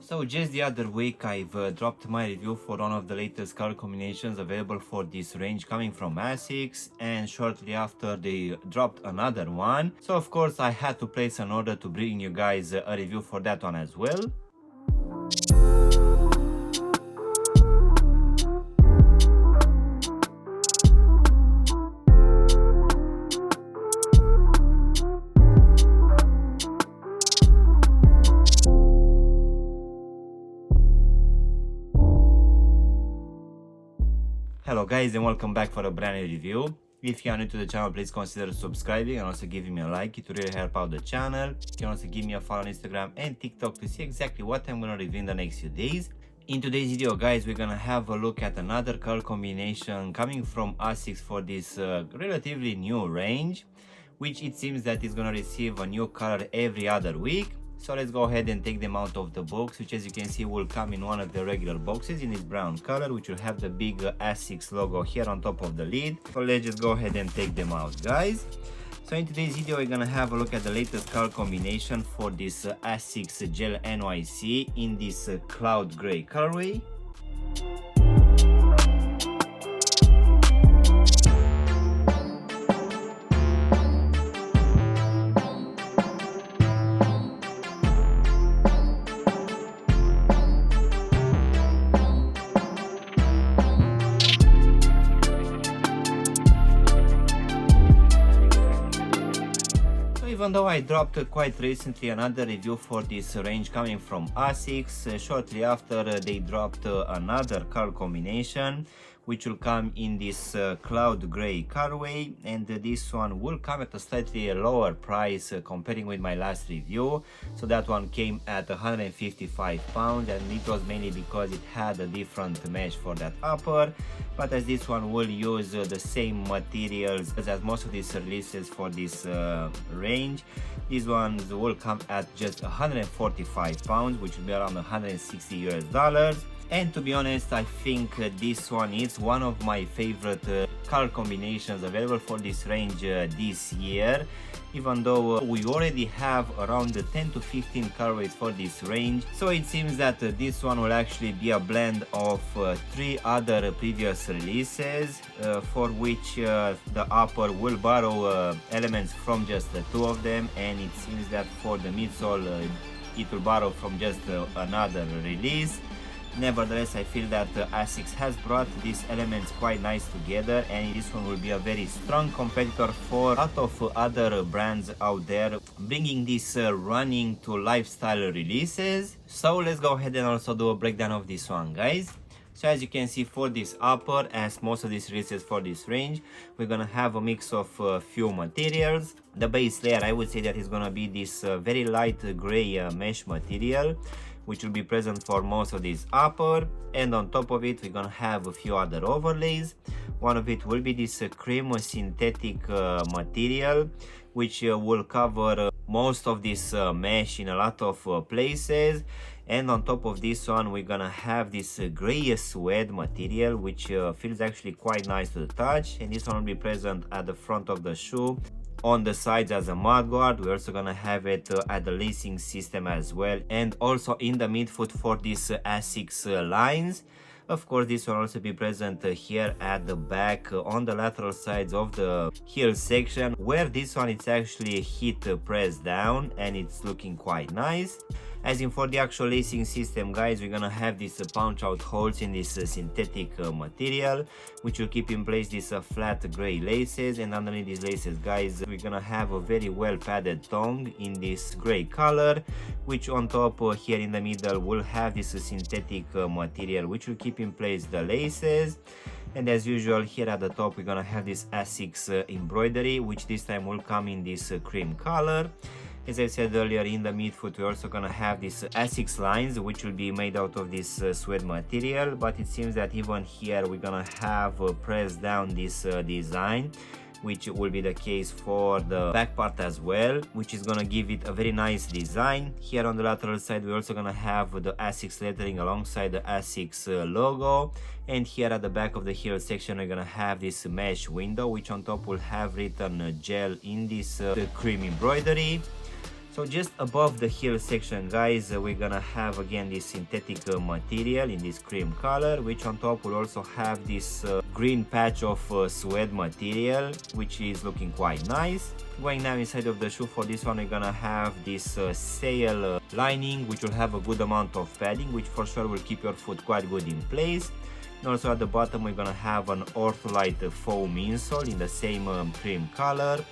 So just the other week I've dropped my review for one of the latest color combinations available for this range coming from Asics, and shortly after they dropped another one. So of course I had to place an order to bring you guys a review for that one as well. Hello guys, and welcome back for a brand new review. If you are new to the channel, please consider subscribing and also giving me a like. It will really help out the channel. You can also give me a follow on Instagram and TikTok to see exactly what I'm gonna review in the next few days. In today's video guys, we're gonna have a look at another color combination coming from Asics for this relatively new range, which it seems that is gonna receive a new color every other week. So let's go ahead and take them out of the box, which as you can see will come in one of the regular boxes in this brown color, which will have the big Asics logo here on top of the lid. So let's just go ahead and take them out guys. So in today's video we're gonna have a look at the latest color combination for this Asics Gel NYC in this cloud gray colorway. Even though I dropped quite recently another review for this range coming from Asics, shortly after they dropped another color combination which will come in this cloud gray colorway, and this one will come at a slightly lower price comparing with my last review. So that one came at £155, and it was mainly because it had a different mesh for that upper, but as this one will use the same materials as most of these releases for this range, these ones will come at just £145, which will be around $160 US. And to be honest, I think this one is one of my favorite color combinations available for this range this year, even though we already have around 10 to 15 colorways for this range. So it seems that this one will actually be a blend of 3 other previous releases, for which the upper will borrow elements from just 2 of them, and it seems that for the midsole it will borrow from just another release. Nevertheless, I feel that Asics has brought these elements quite nice together, and this one will be a very strong competitor for a lot of other brands out there bringing this running to lifestyle releases. So let's go ahead and also do a breakdown of this one guys. So as you can see, for this upper, as most of these releases for this range, we're gonna have a mix of few materials. The base layer, I would say that is gonna be this very light gray mesh material, which will be present for most of this upper, and on top of it we're gonna have a few other overlays. One of it will be this cream synthetic material, which will cover most of this mesh in a lot of places. And on top of this one we're gonna have this gray suede material, which feels actually quite nice to the touch, and this one will be present at the front of the shoe, on the sides as a mud guard. We're also gonna have it at the lacing system as well, and also in the midfoot for these Asics lines. Of course, this will also be present here at the back on the lateral sides of the heel section, where this one it's actually heat pressed down and it's looking quite nice. As in for the actual lacing system guys, we're gonna have these punch out holes in this synthetic material, which will keep in place these flat gray laces, and underneath these laces guys we're gonna have a very well padded tongue in this gray color, which on top here in the middle will have this synthetic material which will keep in place the laces. And as usual, here at the top we're gonna have this Asics embroidery, which this time will come in this cream color. As I said earlier, in the midfoot we're also gonna have these Asics lines, which will be made out of this suede material, but it seems that even here we're gonna have pressed down this design, which will be the case for the back part as well, which is gonna give it a very nice design. Here on the lateral side we're also gonna have the Asics lettering alongside the Asics logo, and here at the back of the heel section we're gonna have this mesh window, which on top will have written gel in this cream embroidery. So just above the heel section, guys, we're gonna have again this synthetic material in this cream color, which on top will also have this green patch of suede material, which is looking quite nice. Going now inside of the shoe, for this one we're gonna have this sail lining, which will have a good amount of padding, which for sure will keep your foot quite good in place. And also at the bottom we're gonna have an ortholite foam insole in the same cream color,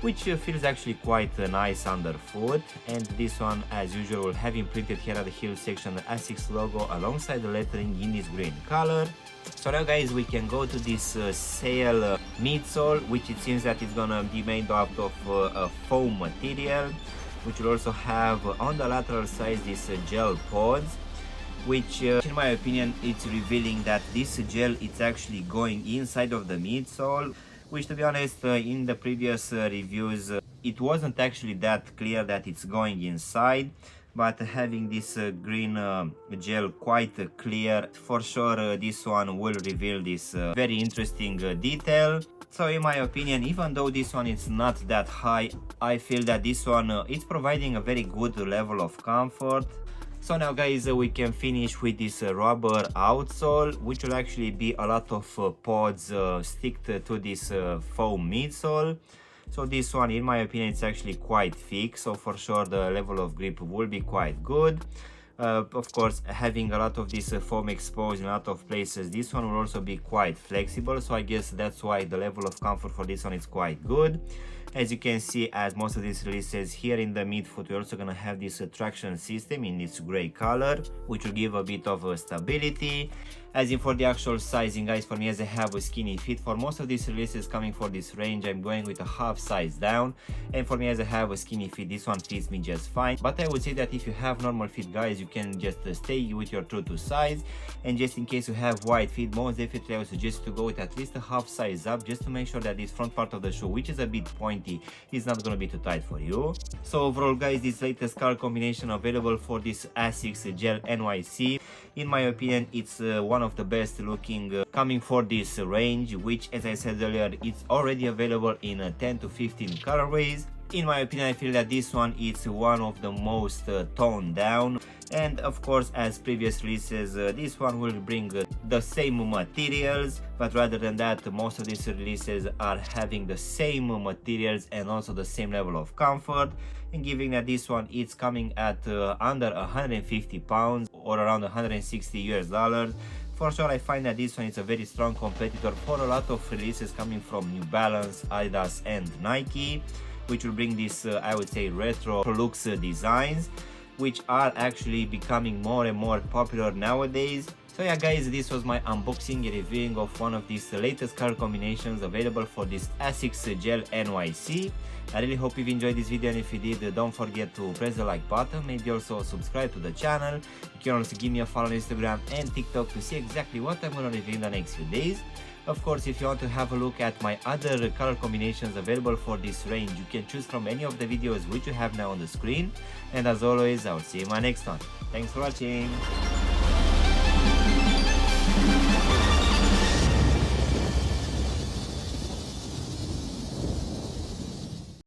which feels actually quite nice underfoot. And this one, as usual, will have imprinted here at the heel section the Asics logo alongside the lettering in this green color. So now, guys, we can go to this sail midsole, which it seems that it's gonna be made out of a foam material, which will also have on the lateral side this gel pods, which in my opinion it's revealing that this gel is actually going inside of the midsole, which, to be honest, in the previous reviews it wasn't actually that clear that it's going inside, but having this green gel quite clear, for sure this one will reveal this very interesting detail. So in my opinion, even though this one is not that high, I feel that this one is providing a very good level of comfort. So now, guys, we can finish with this rubber outsole, which will actually be a lot of pods sticked to this foam midsole. So this one, in my opinion, it's actually quite thick, so for sure the level of grip will be quite good. Of course, having a lot of this foam exposed in a lot of places, this one will also be quite flexible, so I guess that's why the level of comfort for this one is quite good. As you can see, as most of these releases, here in the midfoot we're also gonna have this traction system in this gray color, which will give a bit of stability. As in for the actual sizing, guys, for me, as I have a skinny feet, for most of these releases coming for this range, I'm going with a half size down, and for me, as I have a skinny feet, this one fits me just fine. But I would say that if you have normal feet, guys, you can just stay with your true to size, and just in case you have wide feet, most definitely I would suggest to go with at least a half size up, just to make sure that this front part of the shoe, which is a bit pointy, is not gonna be too tight for you. So overall, guys, this latest color combination available for this Asics Gel NYC, in my opinion, it's one of the best looking coming for this range, which, as I said earlier, it's already available in 10 to 15 colorways. In my opinion, I feel that this one is one of the most toned down, and of course, as previous releases, this one will bring the same materials, but rather than that, most of these releases are having the same materials and also the same level of comfort, and giving that this one it's coming at under 150 pounds or around 160 US dollars. For sure, I find that this one is a very strong competitor for a lot of releases coming from New Balance, Adidas and Nike, which will bring this, I would say, retro looks designs, which are actually becoming more and more popular nowadays. So yeah, guys, this was my unboxing and reviewing of one of these latest color combinations available for this Asics Gel NYC. I really hope you've enjoyed this video, and if you did, don't forget to press the like button, maybe also subscribe to the channel. You can also give me a follow on Instagram and TikTok to see exactly what I'm going to review in the next few days. Of course, if you want to have a look at my other color combinations available for this range, you can choose from any of the videos which you have now on the screen. And as always, I will see you in my next one. Thanks for watching.